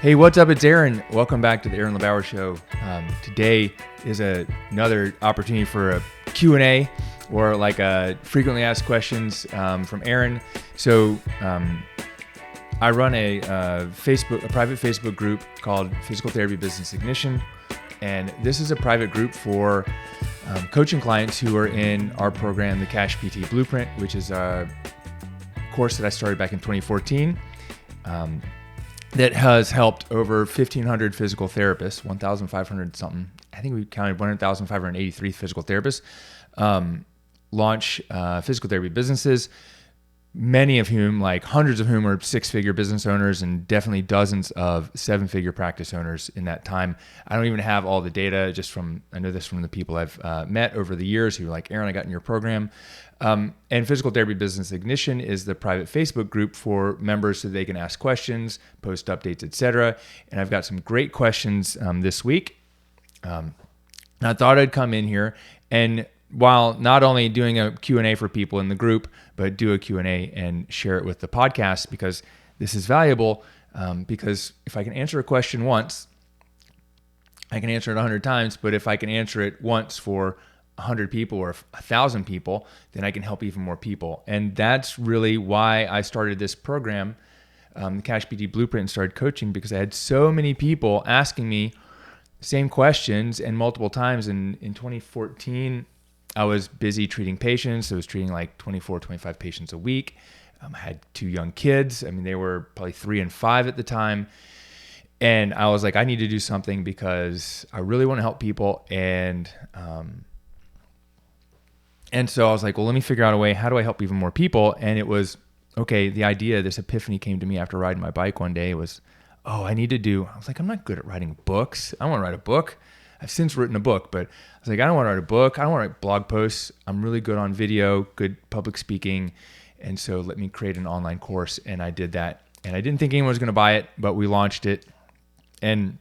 Hey, what's up? It's Aaron. Welcome back to the Aaron LeBauer Show. Today is another opportunity for a Q&A or like a frequently asked questions from Aaron. So I run a private Facebook group called CashPT Business Ignition, and this is a private group for coaching clients who are in our program, the CashPT Blueprint, which is a course that I started back in 2014. That has helped over 1,500 physical therapists, 1,500 something. I think we counted 1,583 physical therapists launch physical therapy businesses. Many of whom, like hundreds of whom, are six-figure business owners, and definitely dozens of seven-figure practice owners in that time. I don't even have all the data. I know this from the people I've met over the years who are like, Aaron, I got in your program. And Physical Therapy Business Ignition is the private Facebook group for members so they can ask questions, post updates, etc. And I've got some great questions this week. I thought I'd come in here and, while not only doing a Q&A for people in the group, but do a Q&A and share it with the podcast, because this is valuable. Because if I can answer a question once, I can answer it 100 times. But if I can answer it once for 100 people or 1,000 people, then I can help even more people. And that's really why I started this program, the CashPT Blueprint, and started coaching, because I had so many people asking me the same questions and multiple times. In 2014, I was busy treating patients. I was treating like 24, 25 patients a week. I had two young kids. I mean, they were probably 3 and 5 at the time. And I was like, I need to do something because I really want to help people. And so I was like, well, let me figure out a way. How do I help even more people? And it was, okay, this epiphany came to me after riding my bike one day. It was, I was like, I'm not good at writing books. I don't want to write a book. I've since written a book, but I was like, I don't want to write a book. I don't want to write blog posts. I'm really good on video, good public speaking. And so let me create an online course. And I did that. And I didn't think anyone was going to buy it, but we launched it. And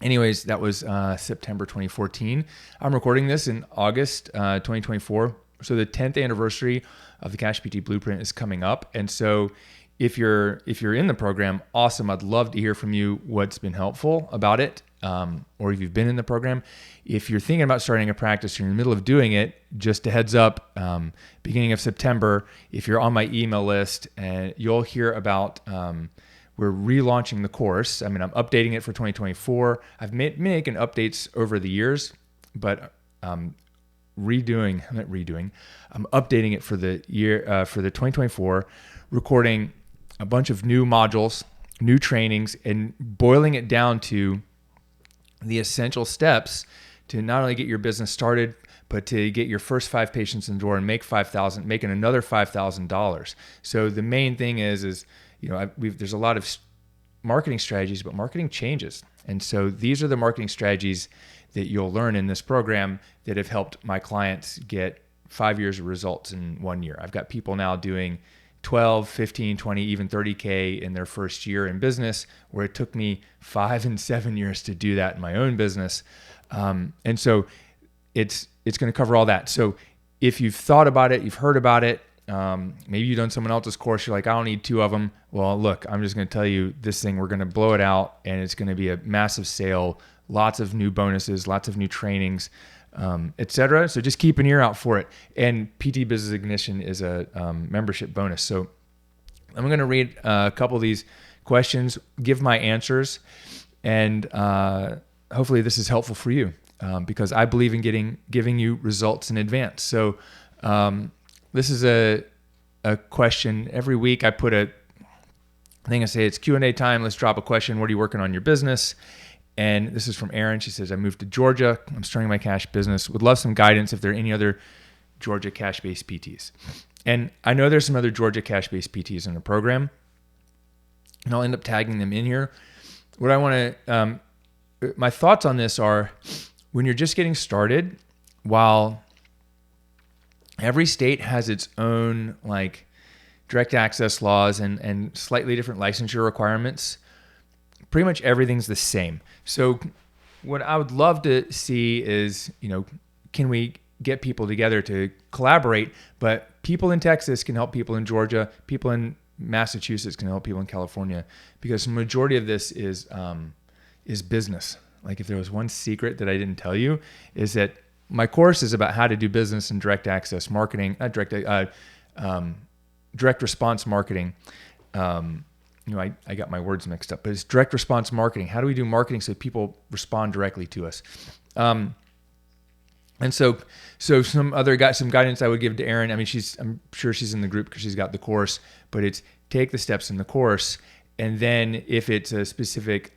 anyways, that was September 2014. I'm recording this in August 2024. So the 10th anniversary of the CashPT Blueprint is coming up. And so if you're in the program, awesome. I'd love to hear from you what's been helpful about it. Or if you've been in the program. If you're thinking about starting a practice, you're in the middle of doing it, just a heads up, beginning of September, if you're on my email list, you'll hear about, we're relaunching the course. I mean, I'm updating it for 2024. I've making updates over the years, but I'm updating it for the year, for the 2024, recording a bunch of new modules, new trainings, and boiling it down to the essential steps to not only get your business started, but to get your first 5 patients in the door and making another $5,000. So the main thing is there's a lot of marketing strategies, but marketing changes. And so these are the marketing strategies that you'll learn in this program that have helped my clients get 5 years of results in 1 year. I've got people now doing 12, 15, 20, even 30K in their first year in business, where it took me 5 and 7 years to do that in my own business. And so it's going to cover all that. So if you've thought about it, you've heard about it, maybe you've done someone else's course, you're like, I don't need 2 of them. Well, look, I'm just going to tell you this thing, we're going to blow it out, and it's going to be a massive sale, lots of new bonuses, lots of new trainings, etc. So just keep an ear out for it. And PT Business Ignition is a membership bonus. So I'm going to read a couple of these questions, give my answers, and hopefully this is helpful for you, because I believe in giving you results in advance. So this is a question. Every week I put a thing, I say it's Q&A time. Let's drop a question. What are you working on in your business? And this is from Erin. She says, I moved to Georgia. I'm starting my cash business. Would love some guidance if there are any other Georgia cash-based PTs. And I know there's some other Georgia cash-based PTs in the program, and I'll end up tagging them in here. What I want to, my thoughts on this are, when you're just getting started, while every state has its own like direct access laws and slightly different licensure requirements, pretty much everything's the same. So what I would love to see is, can we get people together to collaborate, but people in Texas can help people in Georgia, people in Massachusetts can help people in California, because the majority of this is business. Like, if there was one secret that I didn't tell you, is that my course is about how to do business and direct access marketing, direct response marketing. I got my words mixed up, but it's direct response marketing. How do we do marketing so people respond directly to us? And so some guidance I would give to Erin. I mean, I'm sure she's in the group because she's got the course, but it's take the steps in the course. And then if it's a specific,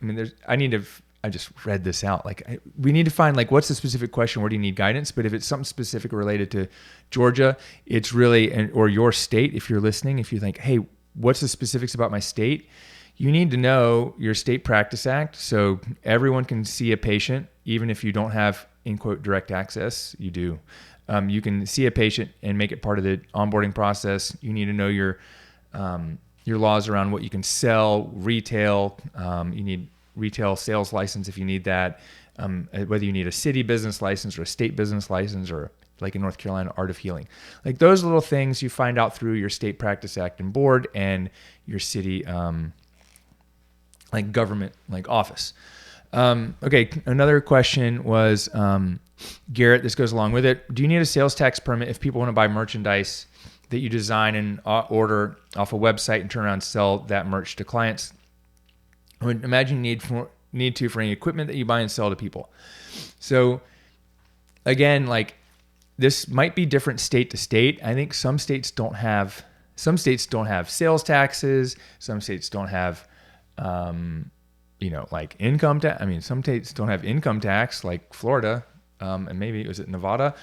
I just read this out. Like, we need to find, like, what's the specific question? Where do you need guidance? But if it's something specific related to Georgia, it's really, or your state, if you're listening, if you think, hey, what's the specifics about my state? You need to know your State Practice Act. So everyone can see a patient, even if you don't have, in quote, direct access. You do. You can see a patient and make it part of the onboarding process. You need to know your laws around what you can sell, retail. You need retail sales license if you need that. Whether you need a city business license or a state business license, or like in North Carolina, Art of Healing. Like, those little things you find out through your State Practice Act and board and your city, like government, like office. Okay. Another question was, Garrett, this goes along with it. Do you need a sales tax permit if people want to buy merchandise that you design and order off a website and turn around and sell that merch to clients? I would imagine you need to for any equipment that you buy and sell to people. So again, like, this might be different state to state. I think some states don't have sales taxes. Some states don't have, like income tax. I mean, some states don't have income tax, like Florida, and maybe, was it Nevada?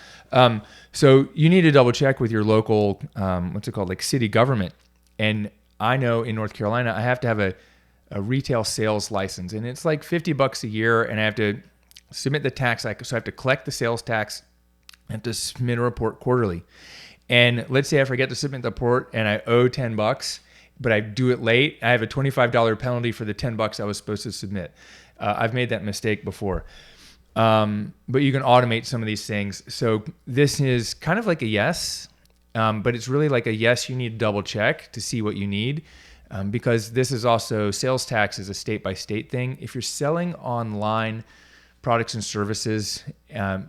So you need to double check with your local, like city government. And I know in North Carolina, I have to have a retail sales license, and it's like $50 a year, and I have to submit the tax. So I have to collect the sales tax. I have to submit a report quarterly. And let's say I forget to submit the report and I owe $10, but I do it late. I have a $25 penalty for the $10 I was supposed to submit. I've made that mistake before. But you can automate some of these things. So this is kind of like a yes, but it's really like a yes. You need to double check to see what you need. Because this is also, sales tax is a state by state thing. If you're selling online products and services,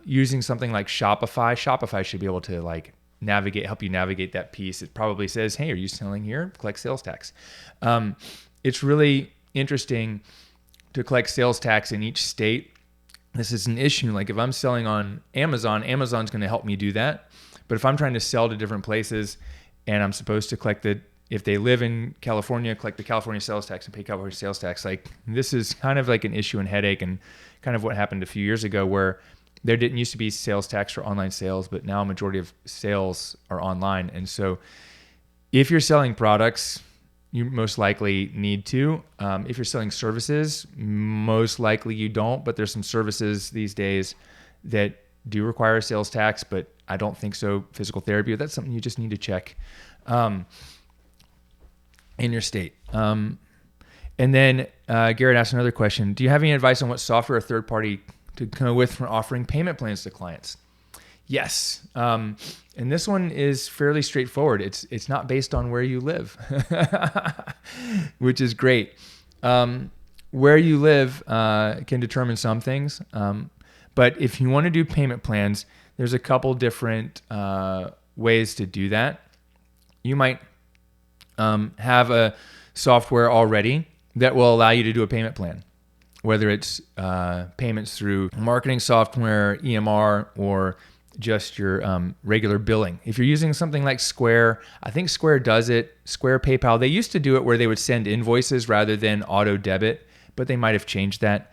using something like Shopify should be able to help you navigate that piece. It probably says, hey, are you selling here? Collect sales tax. It's really interesting to collect sales tax in each state. This is an issue. Like, if I'm selling on Amazon, Amazon's going to help me do that. But if I'm trying to sell to different places and I'm supposed to collect if they live in California, collect the California sales tax and pay California sales tax. Like, this is kind of like an issue and headache, and kind of what happened a few years ago, where there didn't used to be sales tax for online sales, but now a majority of sales are online. And so if you're selling products, you most likely need to. If you're selling services, most likely you don't, but there's some services these days that do require a sales tax, but I don't think so. Physical therapy, that's something you just need to check in your state. And then Garrett asked another question. Do you have any advice on what software or third party to go with for offering payment plans to clients? Yes. And this one is fairly straightforward. It's not based on where you live, which is great. Where you live can determine some things. But if you want to do payment plans, there's a couple different ways to do that. You might have a software already that will allow you to do a payment plan, whether it's payments through marketing software, EMR, or just your regular billing. If you're using something like Square, I think Square does it. Square, PayPal, they used to do it where they would send invoices rather than auto debit, but they might have changed that.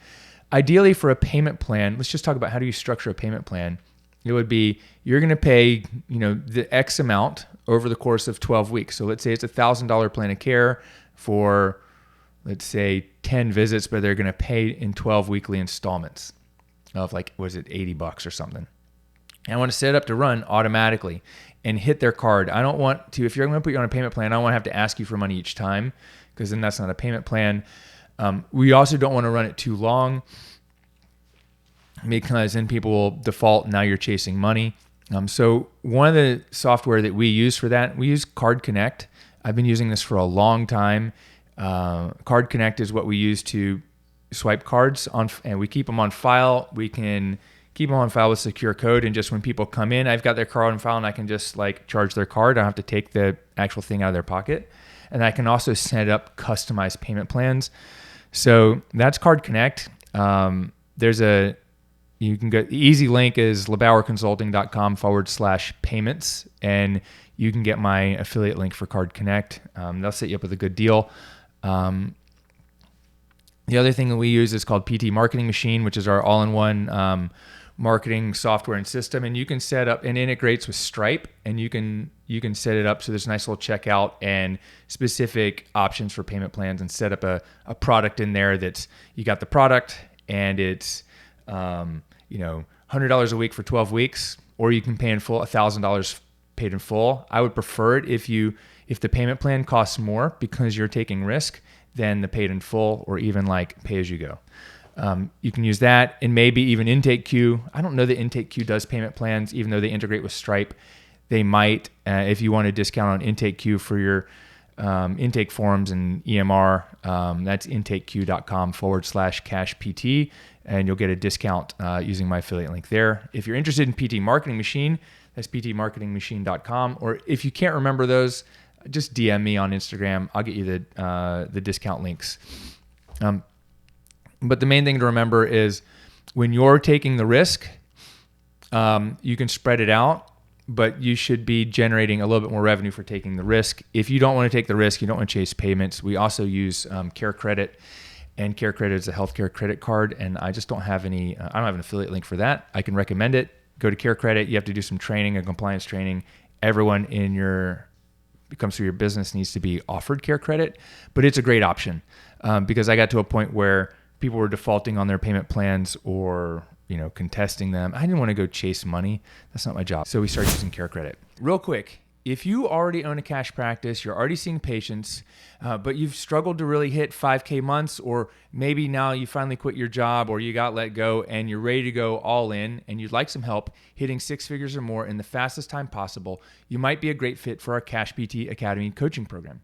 Ideally, for a payment plan, let's just talk about how do you structure a payment plan. It would be, you're going to pay, the X amount over the course of 12 weeks. So let's say it's $1,000 plan of care for, let's say 10 visits, but they're going to pay in 12 weekly installments of $80 or something. And I want to set it up to run automatically and hit their card. I don't want to, if you're going to put you on a payment plan, I don't want to have to ask you for money each time, because then that's not a payment plan. We also don't want to run it too long, because then people will default and now you're chasing money. So one of the software that we use for that, we use Card Connect. I've been using this for a long time. Card Connect is what we use to swipe cards on, and we keep them on file. We can keep them on file with secure code, and just when people come in, I've got their card on file, and I can just like charge their card. I don't have to take the actual thing out of their pocket. And I can also set up customized payment plans. So that's Card Connect. You can go, the easy link is LeBauerConsulting.com/payments, and you can get my affiliate link for Card Connect. They'll set you up with a good deal. The other thing that we use is called PT Marketing Machine, which is our all-in-one marketing software and system. And you can set up, and integrates with Stripe, and you can set it up so there's a nice little checkout and specific options for payment plans, and set up a product in there that's, you got the product and it's $100 a week for 12 weeks, or you can pay in full, $1,000 paid in full. I would prefer it if the payment plan costs more because you're taking risk than the paid in full, or even like pay as you go. You can use that, and maybe even Intake Queue. I don't know that Intake Queue does payment plans, even though they integrate with Stripe. They might, if you want a discount on Intake Queue for your intake forms and EMR. That's intakeq.com/CashPT, and you'll get a discount using my affiliate link there. If you're interested in PT Marketing Machine, that's ptmarketingmachine.com. Or if you can't remember those, just DM me on Instagram. I'll get you the discount links. But the main thing to remember is when you're taking the risk, you can spread it out, but you should be generating a little bit more revenue for taking the risk. If you don't want to take the risk, you don't want to chase payments, we also use Care Credit, and Care Credit is a healthcare credit card, and I just don't have I don't have an affiliate link for that. I can recommend it. Go to Care Credit. You have to do some training, a compliance training. Everyone comes through your business needs to be offered Care Credit, but it's a great option because I got to a point where people were defaulting on their payment plans or contesting them. I didn't want to go chase money. That's not my job. So we started using Care Credit. Real quick, if you already own a cash practice, you're already seeing patients, but you've struggled to really hit 5K months, or maybe now you finally quit your job or you got let go and you're ready to go all in and you'd like some help hitting 6 figures or more in the fastest time possible, you might be a great fit for our CashPT Academy coaching program.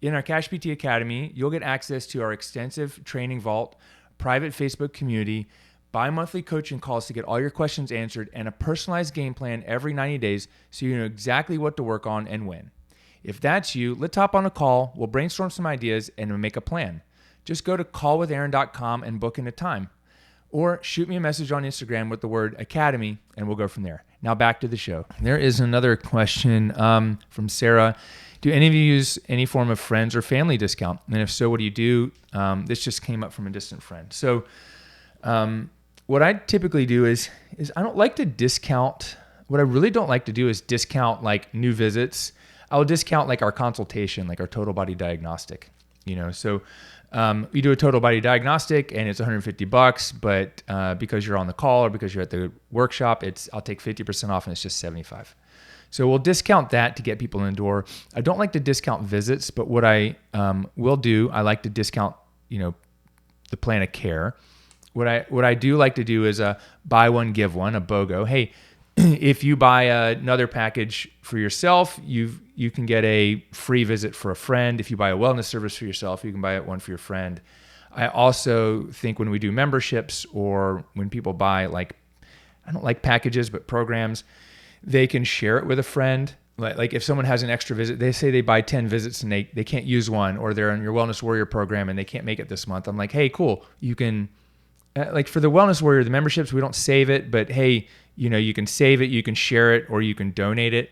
In our CashPT Academy, you'll get access to our extensive training vault, private Facebook community, bi-monthly coaching calls to get all your questions answered, and a personalized game plan every 90 days so you know exactly what to work on and when. If that's you, let's hop on a call, we'll brainstorm some ideas, and we'll make a plan. Just go to callwithaaron.com and book in a time. Or shoot me a message on Instagram with the word Academy, and we'll go from there. Now back to the show. There is another question from Sarah. Do any of you use any form of friends or family discount? And if so, what do you do? This just came up from a distant friend. So what I typically do is I don't like to discount. What I really don't like to do is discount like new visits. I'll discount like our consultation, like our total body diagnostic. So you do a total body diagnostic and it's $150, but because you're on the call or because you're at the workshop, I'll take 50% off and it's just $75. So we'll discount that to get people in the door. I don't like to discount visits, but what I will do, I like to discount, the plan of care. What I do like to do is a buy one, give one, a BOGO. Hey, if you buy another package for yourself, you can get a free visit for a friend. If you buy a wellness service for yourself, you can buy one for your friend. I also think when we do memberships or when people buy I don't like packages, but programs, they can share it with a friend. Like if someone has an extra visit, they say they buy 10 visits and they can't use one, or they're on your Wellness Warrior program and they can't make it this month. I'm like, hey, cool. You can, for the Wellness Warrior, the memberships, we don't save it, but hey, you can save it, you can share it, or you can donate it.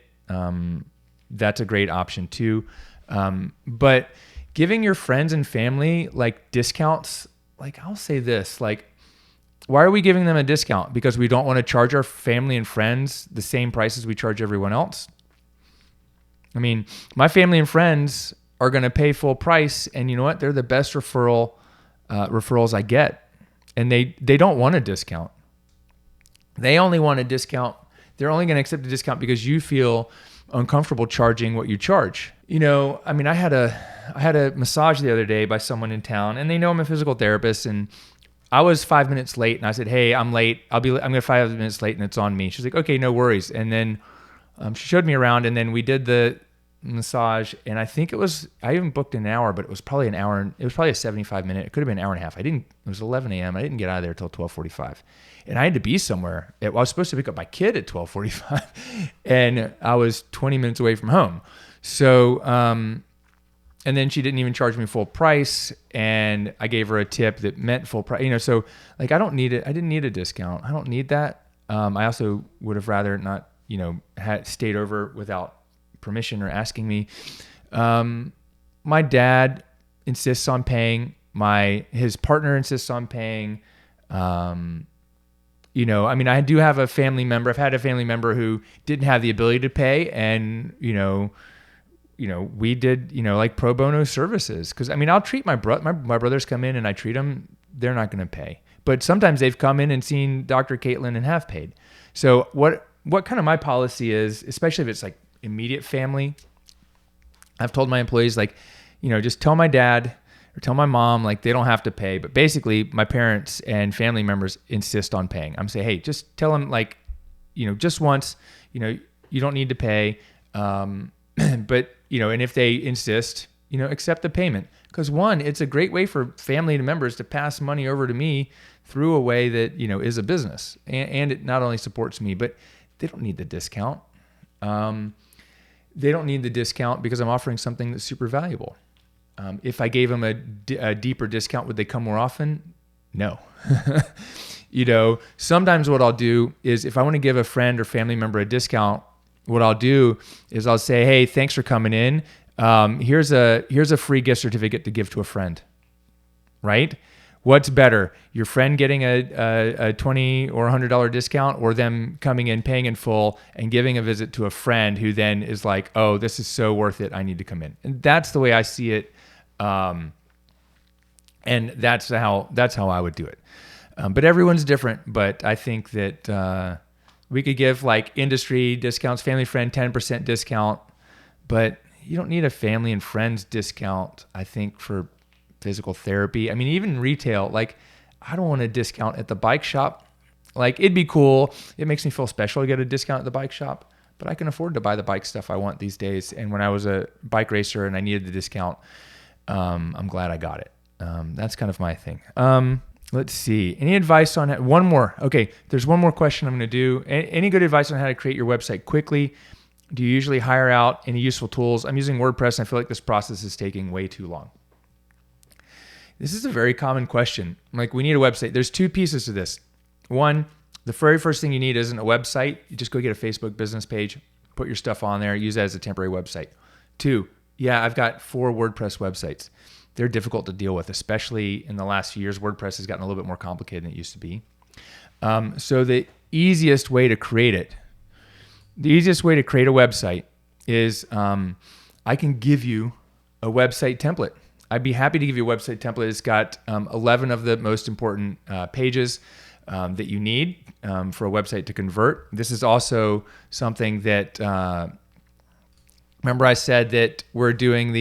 That's a great option too. But giving your friends and family discounts, I'll say this, why are we giving them a discount? Because we don't want to charge our family and friends the same prices we charge everyone else? I mean, my family and friends are going to pay full price, and you know what? They're the best referrals I get, and they don't want a discount. They only want a discount. They're only going to accept a discount because you feel uncomfortable charging what you charge. I mean, I had a massage the other day by someone in town, and they know I'm a physical therapist, and I was 5 minutes late, and I said, hey, I'm late. I'm going to 5 minutes late, and it's on me. She's like, okay, no worries. And then she showed me around, and then we did the massage, and I think I even booked an hour, but it was probably an hour. It was probably a 75-minute. It could have been an hour and a half. It was 11 a.m. I didn't get out of there till 12:45, and I had to be somewhere. I was supposed to pick up my kid at 12:45, and I was 20 minutes away from home. So, and then she didn't even charge me full price, and I gave her a tip that meant full price. So like I don't need it. I didn't need a discount. I don't need that. I also would have rather not, had stayed over without permission or asking me. My dad insists on paying. His partner insists on paying. I do have a family member. I've had a family member who didn't have the ability to pay, and we did like pro bono services. Because I'll treat my brothers come in and I treat them. They're not going to pay, but sometimes they've come in and seen Dr. Caitlin and have paid. So what kind of my policy is, especially if it's like immediate family, I've told my employees, like, just tell my dad or tell my mom, like, they don't have to pay. But basically my parents and family members insist on paying. I'm saying, hey, just tell them, like, just once, you don't need to pay. But, and if they insist, accept the payment. Because one, it's a great way for family members to pass money over to me through a way that, is a business. And it not only supports me, but they don't need the discount. They don't need the discount because I'm offering something that's super valuable. If I gave them a deeper discount, would they come more often? No. Sometimes what I'll do is if I want to give a friend or family member a discount, what I'll do is I'll say, hey, thanks for coming in. Here's a free gift certificate to give to a friend, right? What's better, your friend getting a $20 or $100 discount, or them coming in, paying in full, and giving a visit to a friend who then is like, oh, this is so worth it, I need to come in. And that's the way I see it. And that's how I would do it. But everyone's different. But I think that we could give like industry discounts, family friend 10% discount, but you don't need a family and friends discount, I think, for physical therapy. Even retail, like, I don't want a discount at the bike shop. Like, it'd be cool. It makes me feel special to get a discount at the bike shop, but I can afford to buy the bike stuff I want these days. And when I was a bike racer and I needed the discount, I'm glad I got it. That's kind of my thing. Let's see. Any advice on one more? Okay, there's one more question I'm going to do. Any good advice on how to create your website quickly? Do you usually hire out? Any useful tools? I'm using WordPress, and I feel like this process is taking way too long. This is a very common question. Like, we need a website. There's two pieces to this. One, the very first thing you need isn't a website. You just go get a Facebook business page, put your stuff on there, use that as a temporary website. Two, yeah, I've got 4 WordPress websites. They're difficult to deal with, especially in the last few years. WordPress has gotten a little bit more complicated than it used to be. So the easiest way to create a website is I can give you a website template. I'd be happy to give you a website template. It's got 11 of the most important pages that you need for a website to convert. This is also something that, remember I said that we're doing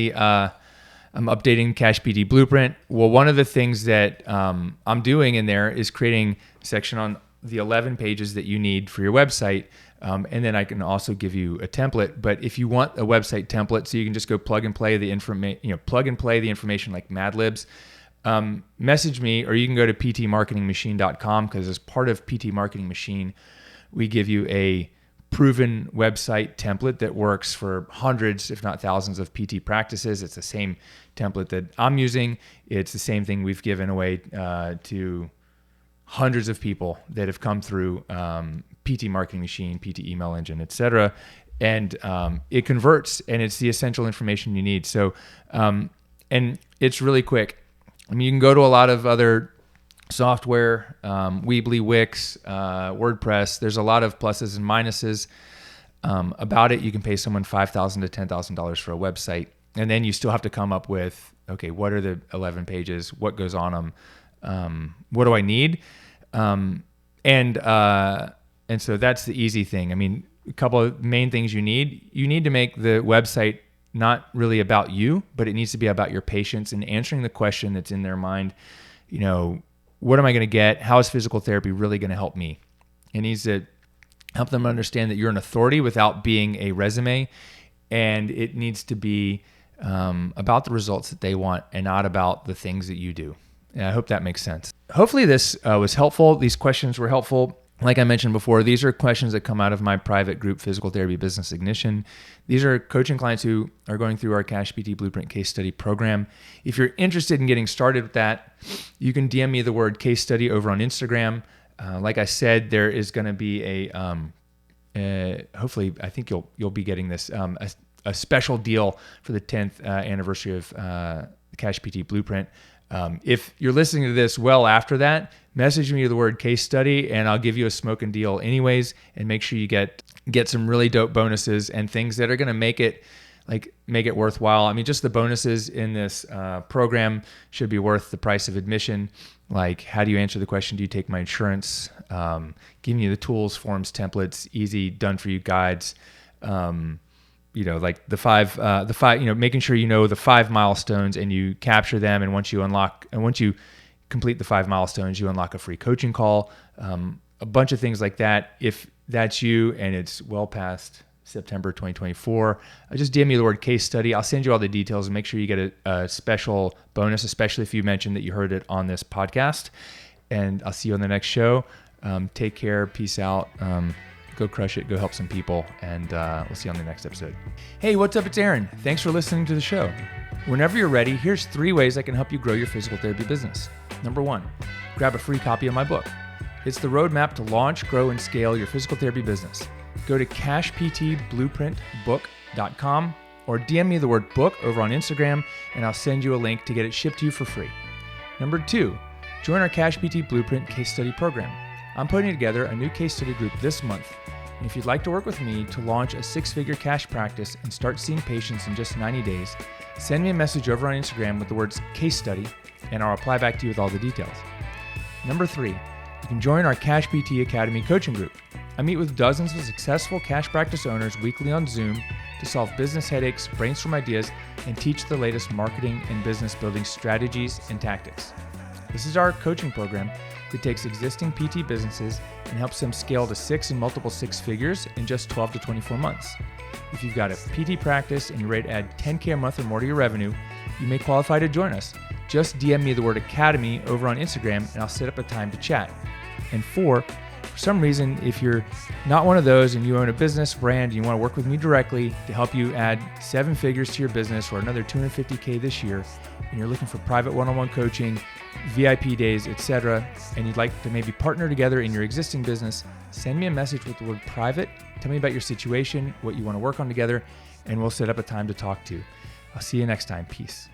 I'm updating CashPT Blueprint. Well, one of the things that I'm doing in there is creating a section on the 11 pages that you need for your website. And then I can also give you a template. But if you want a website template, so you can just go plug and play the information like Mad Libs, message me, or you can go to ptmarketingmachine.com, because as part of PT Marketing Machine, we give you a proven website template that works for hundreds, if not thousands, of PT practices. It's the same template that I'm using. It's the same thing we've given away to hundreds of people that have come through PT Marketing Machine, PT Email Engine, etc. And it converts, and it's the essential information you need. So, and it's really quick. You can go to a lot of other software, Weebly, Wix, WordPress. There's a lot of pluses and minuses about it. You can pay someone $5,000 to $10,000 for a website, and then you still have to come up with, okay, what are the 11 pages? What goes on them? What do I need? And so that's the easy thing. A couple of main things you need. You need to make the website not really about you, but it needs to be about your patients and answering the question that's in their mind. What am I going to get? How is physical therapy really going to help me? It needs to help them understand that you're an authority without being a resume. and it needs to be about the results that they want and not about the things that you do. And I hope that makes sense. Hopefully this was helpful. These questions were helpful. Like I mentioned before, these are questions that come out of my private group, Physical Therapy Business Ignition. These are coaching clients who are going through our CashPT Blueprint case study program. If you're interested in getting started with that, you can DM me the word case study over on Instagram. Like I said, there is going to be hopefully, I think you'll be getting this, a special deal for the 10th anniversary of CashPT Blueprint. If you're listening to this well after that, message me the word case study and I'll give you a smoking deal anyways, and make sure you get some really dope bonuses and things that are going to make it worthwhile. I mean, just the bonuses in this program should be worth the price of admission. Like, how do you answer the question, do you take my insurance? Giving you the tools, forms, templates, easy, done for you guides. Like the five, making sure you know the 5 milestones and you capture them. And once you complete the 5 milestones, you unlock a free coaching call, a bunch of things like that. If that's you and it's well past September 2024, just DM me the word case study. I'll send you all the details and make sure you get a special bonus, especially if you mentioned that you heard it on this podcast. And I'll see you on the next show. Take care. Peace out. Go crush it. Go help some people. And we'll see you on the next episode. Hey, what's up? It's Aaron. Thanks for listening to the show. Whenever you're ready, here's 3 ways I can help you grow your physical therapy business. Number 1, grab a free copy of my book. It's the roadmap to launch, grow, and scale your physical therapy business. Go to CashPTBlueprintBook.com or DM me the word book over on Instagram, and I'll send you a link to get it shipped to you for free. Number 2, join our CashPT Blueprint case study program. I'm putting together a new case study group this month. And if you'd like to work with me to launch a 6-figure cash practice and start seeing patients in just 90 days, send me a message over on Instagram with the words case study, and I'll reply back to you with all the details. Number 3, you can join our CashPT Academy coaching group. I meet with dozens of successful cash practice owners weekly on Zoom to solve business headaches, brainstorm ideas, and teach the latest marketing and business building strategies and tactics. This is our coaching program that takes existing PT businesses and helps them scale to 6 and multiple 6 figures in just 12 to 24 months. If you've got a PT practice and you're ready to add $10K a month or more to your revenue, you may qualify to join us. Just DM me the word Academy over on Instagram and I'll set up a time to chat. And 4, for some reason, if you're not one of those and you own a business brand and you want to work with me directly to help you add 7 figures to your business or another $250K this year, and you're looking for private one-on-one coaching, VIP days, etc., and you'd like to maybe partner together in your existing business, send me a message with the word private. Tell me about your situation, what you want to work on together, and we'll set up a time to talk to. I'll see you next time. Peace.